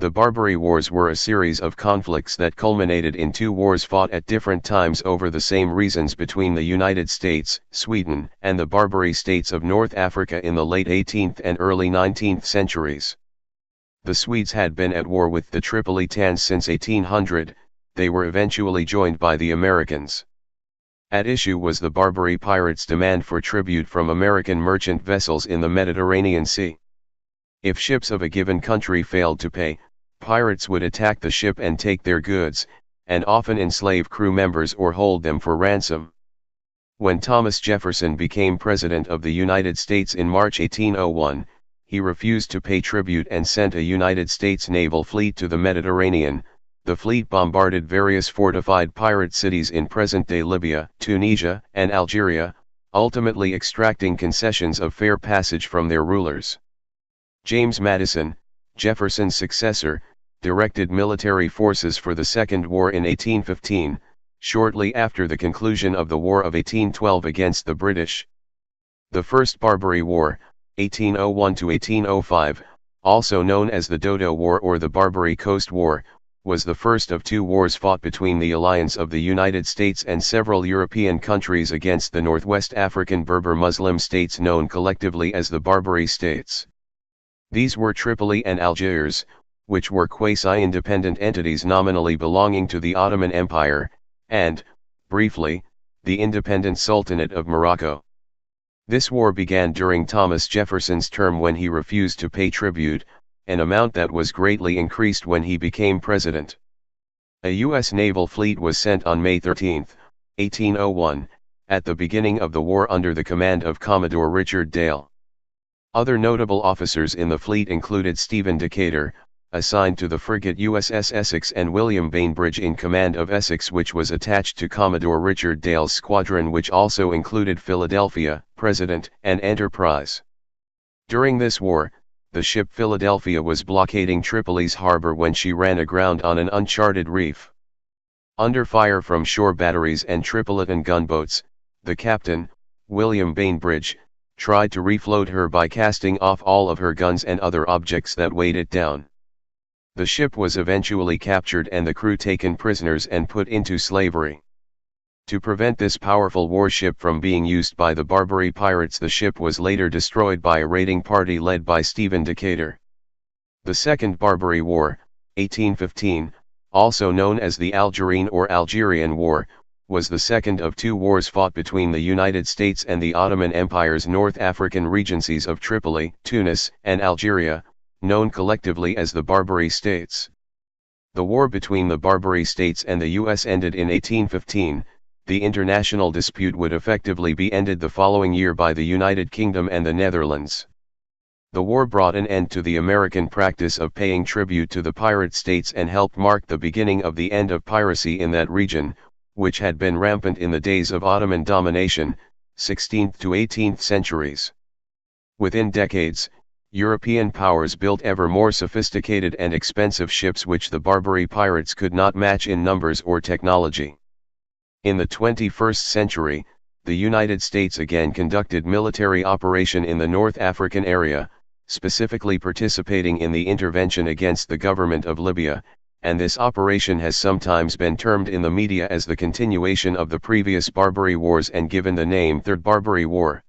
The Barbary Wars were a series of conflicts that culminated in two wars fought at different times over the same reasons between the United States, Sweden, and the Barbary states of North Africa in the late 18th and early 19th centuries. The Swedes had been at war with the Tripolitans since 1800, they were eventually joined by the Americans. At issue was the Barbary pirates' demand for tribute from American merchant vessels in the Mediterranean Sea. If ships of a given country failed to pay, pirates would attack the ship and take their goods, and often enslave crew members or hold them for ransom. When Thomas Jefferson became President of the United States in March 1801, he refused to pay tribute and sent a United States naval fleet to the Mediterranean. The fleet bombarded various fortified pirate cities in present-day Libya, Tunisia, and Algeria, ultimately extracting concessions of fair passage from their rulers. James Madison, Jefferson's successor, directed military forces for the Second War in 1815, shortly after the conclusion of the War of 1812 against the British. The First Barbary War, 1801–1805, also known as the Dodo War or the Barbary Coast War, was the first of two wars fought between the alliance of the United States and several European countries against the Northwest African Berber Muslim states known collectively as the Barbary States. These were Tripoli and Algiers, which were quasi-independent entities nominally belonging to the Ottoman Empire, and, briefly, the independent Sultanate of Morocco. This war began during Thomas Jefferson's term when he refused to pay tribute, an amount that was greatly increased when he became president. A U.S. naval fleet was sent on May 13, 1801, at the beginning of the war under the command of Commodore Richard Dale. Other notable officers in the fleet included Stephen Decatur, assigned to the frigate USS Essex, and William Bainbridge in command of Essex, which was attached to Commodore Richard Dale's squadron, which also included Philadelphia, President, and Enterprise. During this war, the ship Philadelphia was blockading Tripoli's harbor when she ran aground on an uncharted reef. Under fire from shore batteries and Tripolitan gunboats, the captain, William Bainbridge, tried to refloat her by casting off all of her guns and other objects that weighed it down. The ship was eventually captured and the crew taken prisoners and put into slavery. To prevent this powerful warship from being used by the Barbary pirates, the ship was later destroyed by a raiding party led by Stephen Decatur. The Second Barbary War, 1815, also known as the Algerine or Algerian War, was the second of two wars fought between the United States and the Ottoman Empire's North African regencies of Tripoli, Tunis, and Algeria, known collectively as the Barbary States. The war between the Barbary States and the U.S. ended in 1815. The international dispute would effectively be ended the following year by the United Kingdom and the Netherlands. The war brought an end to the American practice of paying tribute to the pirate states and helped mark the beginning of the end of piracy in that region, which had been rampant in the days of Ottoman domination, 16th to 18th centuries. Within decades, European powers built ever more sophisticated and expensive ships which the Barbary pirates could not match in numbers or technology. In the 21st century, the United States again conducted military operation in the North African area, specifically participating in the intervention against the government of Libya, and this operation has sometimes been termed in the media as the continuation of the previous Barbary Wars and given the name Third Barbary War.